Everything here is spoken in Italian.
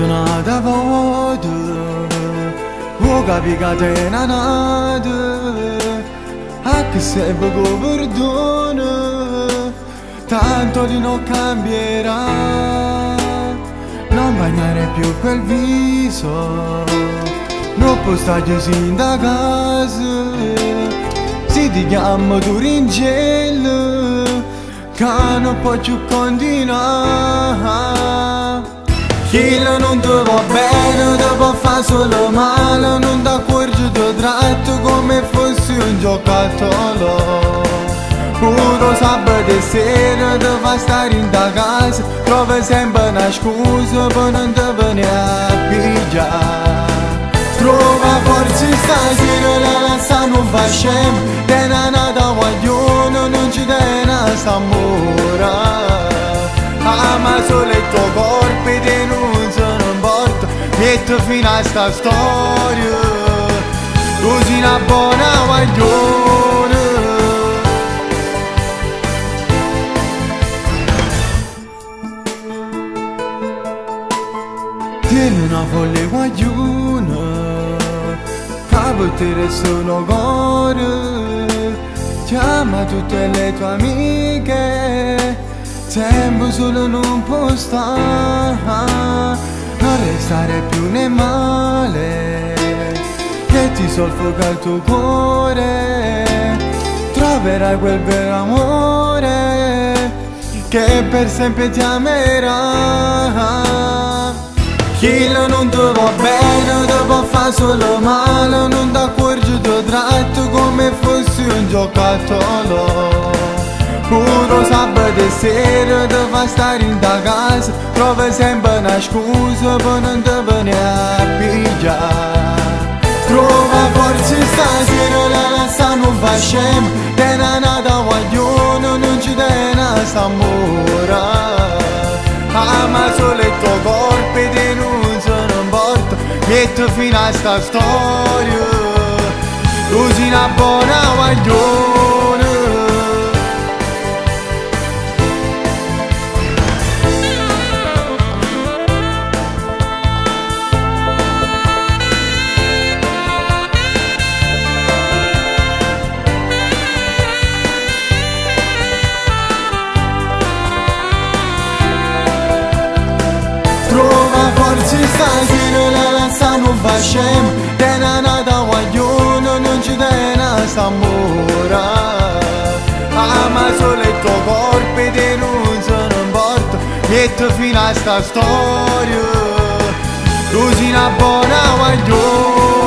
nada voda, o capica te nada, a che sempre con perdono, tanto di non cambierà, non bagnare più quel viso, non può stare sin da casa, si ti chiama Turingel, che non può più continuare. Chi non ti va bene, ti può fare solo male, non ti accorgi ti tratto come fossi un giocattolo. Puro sabato sera ti fa stare in da casa, trovi sempre una scusa per non ti venire a pigliare. Trova forza stasera, la lascia non fa scemo, te ne nata guaglione, non ci tiene s'amore. Ama solo il tuo corpo e te non se ne importa, metti fine a sta storia, così una buona guaglione. Tieni una folle guaglione, fa potere solo cuore, chiama tutte le tue amiche, tempo solo non può stare, non restare più né male, che ti soffoca il tuo cuore, troverai quel vero amore, che per sempre ti amerà. Chi non ti va bene, ti può fare solo male, non ti accorgi ti tratto come fossi un giocattolo. Puro sabato sera ti fa stare in da casa, trovi sempre una scusa per non ti venire a pigliare. Trova forza stasera, la lascia non fa scemo, te ne nata guaglione, non ci tiene s'amore. Ama solo il tuo corpo e te non se ne importa, metti fine a sta storia, così una buona guaglione. Stasera la lascia non fa scemo, te ne nata guaglione, non ci tiene s'amore. Ama solo il tuo corpo e te non se ne importa, metti fine a sta storia, così una buona guaglione.